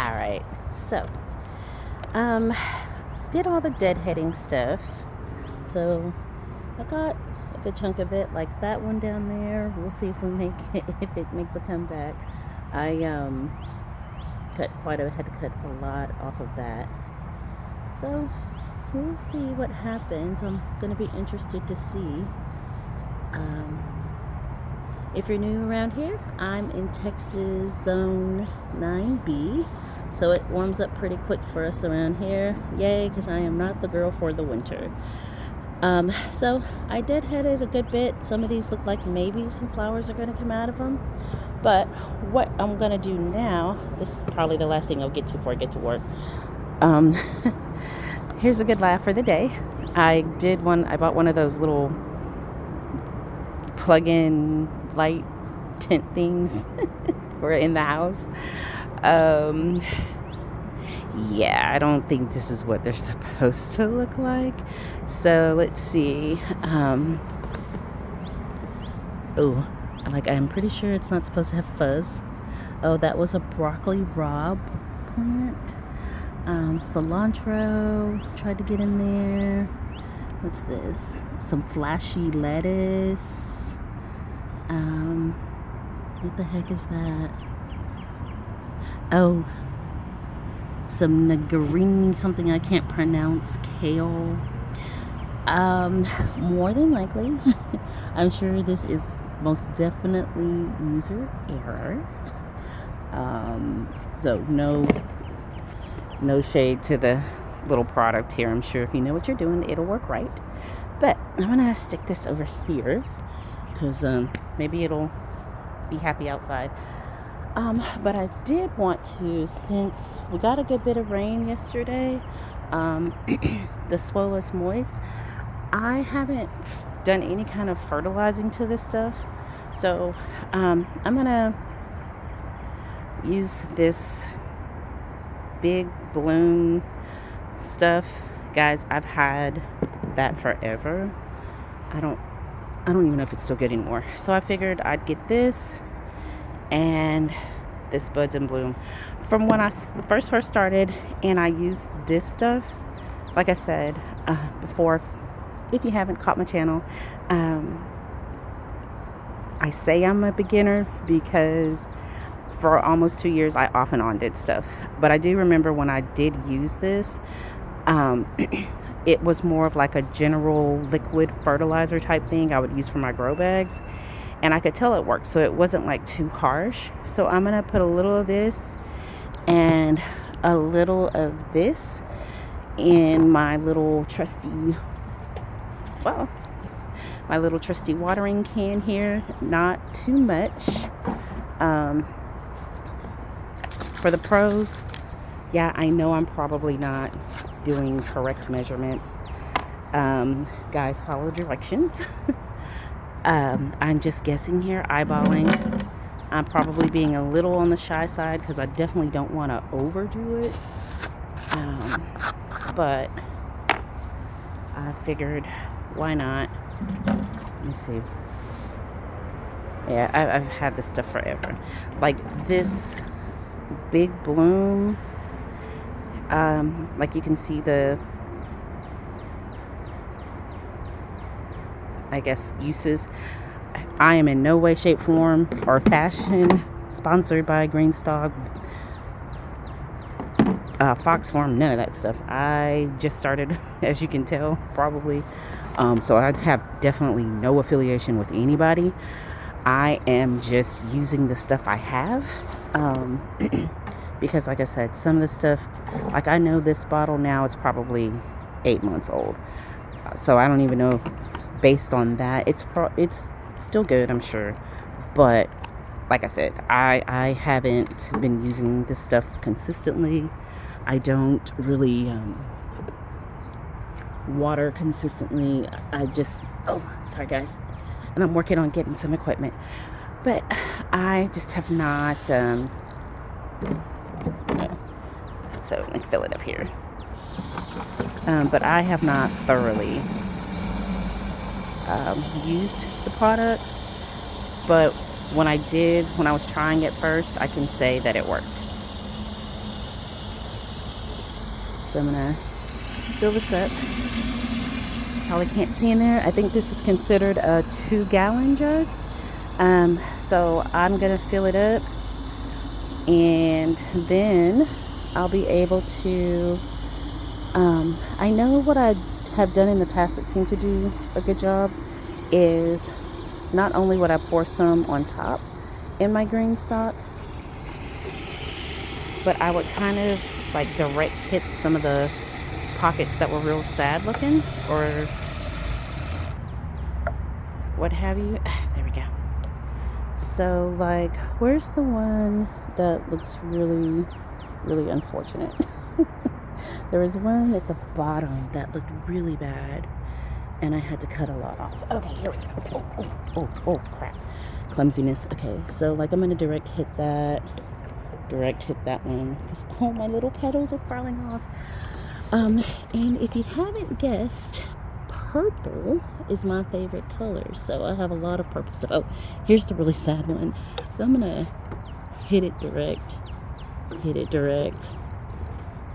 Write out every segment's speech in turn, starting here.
All right, so um did all the deadheading stuff. So I got a good chunk of it, like that one down there. We'll see if we make it, if it makes a comeback. I had to cut a lot off of that. So we'll see what happens. I'm gonna be interested to see. Um, if you're new around here, I'm in Texas Zone 9B. So it warms up pretty quick for us around here. Yay, because I am not the girl for the winter. So I deadheaded a good bit. Some of these look like maybe some flowers are going to come out of them. But what I'm going to do now, this is probably the last thing I'll get to before I get to work. Here's a good laugh for the day. I bought one of those little plug-in light tent things for in the house. Yeah, I don't think this is what they're supposed to look like. So let's see. I'm pretty sure it's not supposed to have fuzz. Oh, that was a broccoli rabe plant. Cilantro, tried to get in there. What's this? Some flashy lettuce. What the heck is that? Oh, some niggerini, something I can't pronounce, kale. More than likely, I'm sure this is most definitely user error. So no shade to the little product here. I'm sure if you know what you're doing, it'll work right. But I'm gonna stick this over here because maybe it'll be happy outside. But I did want to, since we got a good bit of rain yesterday, the soil is moist. I haven't done any kind of fertilizing to this stuff. So I'm gonna use this Big Bloom stuff. Guys, I've had that forever. I don't even know if it's still good anymore. So I figured I'd get this and this Buds and Bloom. From when I first started and I used this stuff, like I said before, if you haven't caught my channel, I say I'm a beginner because for almost 2 years I off and on did stuff. But I do remember when I did use this, it was more of like a general liquid fertilizer type thing I would use for my grow bags. And I could tell it worked, so it wasn't like too harsh. So I'm gonna put a little of this and a little of this in my little trusty watering can here. Not too much. For the pros, yeah, I know I'm probably not doing correct measurements. Guys, follow directions. I'm just guessing here, eyeballing. I'm probably being a little on the shy side because I definitely don't want to overdo it. But I figured, why not? Let me see. Yeah, I've had this stuff forever. Like this Big Bloom. Like you can see the, I guess, uses. I am in no way, shape, form, or fashion sponsored by Greenstock, Fox Farm, none of that stuff. I just started, as you can tell, probably. So I have definitely no affiliation with anybody. I am just using the stuff I have. Because like I said, some of the stuff, like I know this bottle now, it's probably 8 months old. So I don't even know. Based on that, it's still good, I'm sure, but like I said, I haven't been using this stuff consistently. I don't really water consistently. Sorry guys, and I'm working on getting some equipment, but I just have not. So let me fill it up here. But I have not thoroughly used the products, but when I was trying it first, I can say that it worked. So I'm gonna fill this up. Probably can't see in there. I think this is considered a 2-gallon jug. So I'm gonna fill it up, and then I'll be able to, I know what I have done in the past that seemed to do a good job is not only would I pour some on top in my green stock, but I would kind of like direct hit some of the pockets that were real sad looking or what have you. There we go. So like, where's the one that looks really, really unfortunate? There was one at the bottom that looked really bad, and I had to cut a lot off. Okay, here we go. Oh, crap. Clumsiness. Okay, so like I'm going to direct hit that one. Because, oh, my little petals are falling off. And if you haven't guessed, purple is my favorite color. So I have a lot of purple stuff. Oh, here's the really sad one. So I'm going to hit it direct.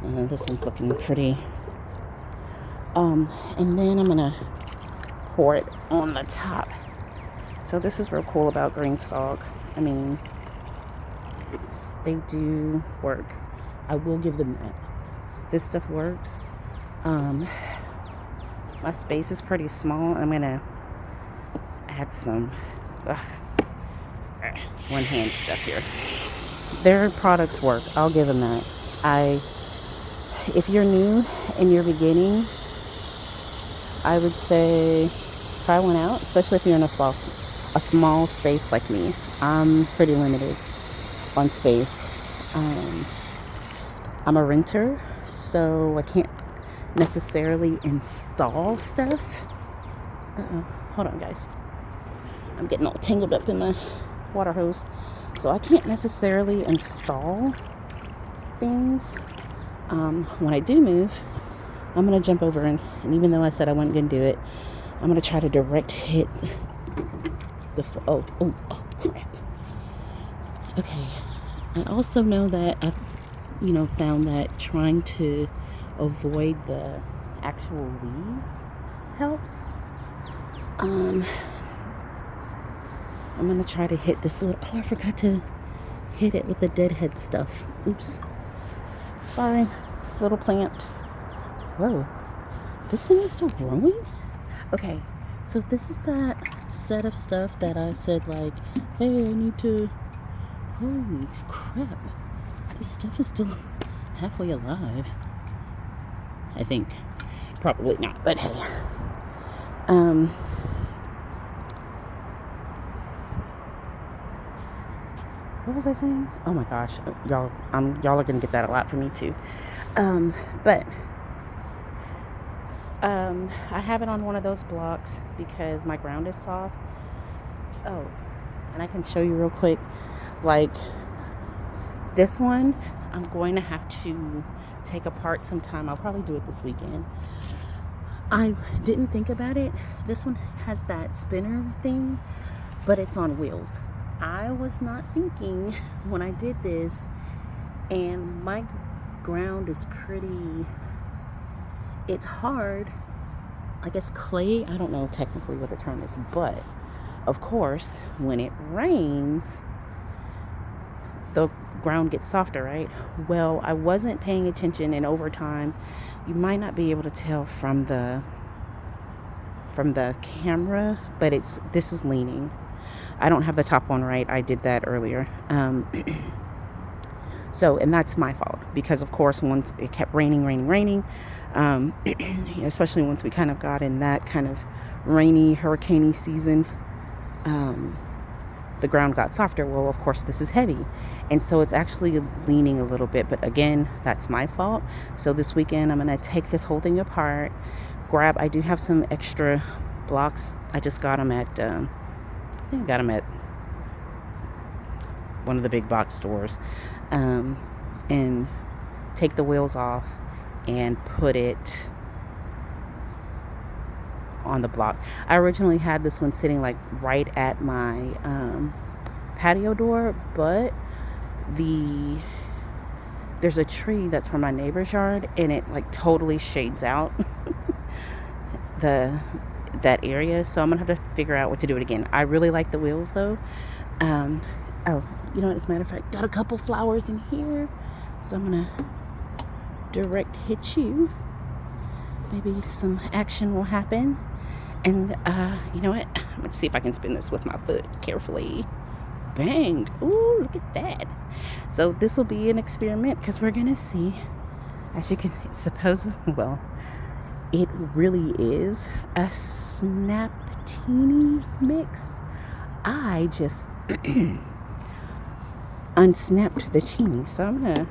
This one's looking pretty. And then I'm gonna pour it on the top. So this is real cool about green stock. I mean, they do work. I will give them that. This stuff works. My space is pretty small. I'm gonna add some one hand stuff here. Their products work. I'll give them that. If you're new and you're beginning, I would say try one out, especially if you're in a small space like me. I'm pretty limited on space. I'm a renter, so I can't necessarily install stuff. Hold on, guys. I'm getting all tangled up in my water hose. So I can't necessarily install things. When I do move, I'm going to jump over and even though I said I wasn't going to do it, I'm going to try to direct hit the, oh, crap. Okay. I also know that I've, found that trying to avoid the actual leaves helps. I'm going to try to hit this little, I forgot to hit it with the deadhead stuff. Oops. Sorry, little plant. Whoa, this thing is still growing? Okay, so this is that set of stuff that I said like, hey, I need to, holy crap, this stuff is still halfway alive. I think, probably not, but hey. What was I saying? Oh my gosh, y'all are gonna get that a lot from me too. But I have it on one of those blocks because my ground is soft. Oh, and I can show you real quick. Like this one, I'm going to have to take apart sometime. I'll probably do it this weekend. I didn't think about it. This one has that spinner thing, but it's on wheels. I was not thinking when I did this, and my ground is pretty, it's hard. I guess clay, I don't know technically what the term is, but of course, when it rains, the ground gets softer, right? Well, I wasn't paying attention, and over time, you might not be able to tell from the camera, but this is leaning. I don't have the top one right. I did that earlier. So, and that's my fault because of course, once it kept raining, especially once we kind of got in that kind of rainy, hurricane-y season, the ground got softer. Well, of course, this is heavy. And so it's actually leaning a little bit, but again, that's my fault. So this weekend, I'm going to take this whole thing apart, I do have some extra blocks. I just got them at, I got them at one of the big box stores, and take the wheels off and put it on the block. I originally had this one sitting like right at my patio door, but there's a tree that's from my neighbor's yard, and it like totally shades out that area. So I'm gonna have to figure out what to do it again. I really like the wheels though. Oh, you know what, as a matter of fact, got a couple flowers in here, so I'm gonna direct hit you. Maybe some action will happen. And you know what, let's see if I can spin this with my foot carefully. Bang. Ooh, look at that. So this will be an experiment, because we're gonna see, as you can suppose, well, it really is a Snaptini mix. I just unsnapped the teeny, so I'm gonna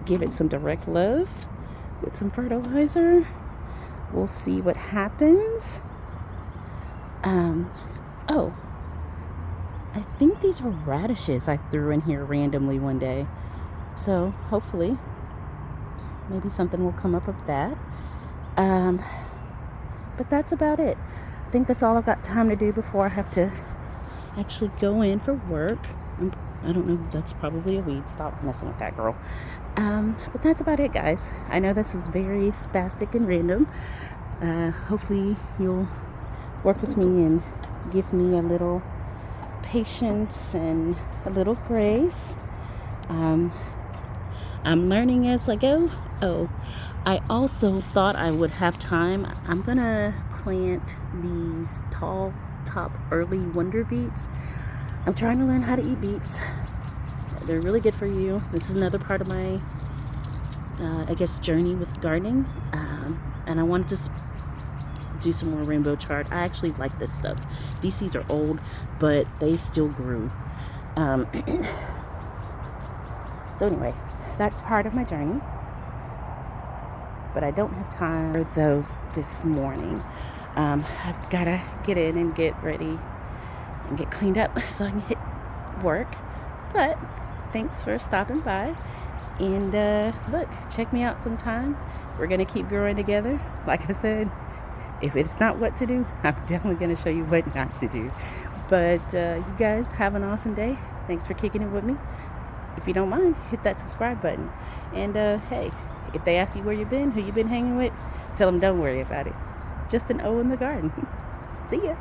give it some direct love with some fertilizer. We'll see what happens. Oh, I think these are radishes I threw in here randomly one day, so hopefully maybe something will come up of that. But that's about it. I think that's all I've got time to do before I have to actually go in for work. I don't know, that's probably a weed. Stop messing with that, girl. But that's about it, guys. I know this is very spastic and random. Hopefully you'll work with me and give me a little patience and a little grace. I'm learning as I go. Oh, I also thought I would have time. I'm gonna plant these tall top early wonder beets. I'm trying to learn how to eat beets. They're really good for you. This is another part of my I guess journey with gardening. And I wanted to do some more rainbow chard. I actually like this stuff. These seeds are old, but they still grew. So anyway, that's part of my journey. But I don't have time for those this morning. I've got to get in and get ready and get cleaned up so I can hit work. But thanks for stopping by. And look, check me out sometime. We're going to keep growing together. Like I said, if it's not what to do, I'm definitely going to show you what not to do. But you guys have an awesome day. Thanks for kicking it with me. If you don't mind, hit that subscribe button. And hey, if they ask you where you've been, who you've been hanging with, tell them don't worry about it. Just an O in the garden. See ya.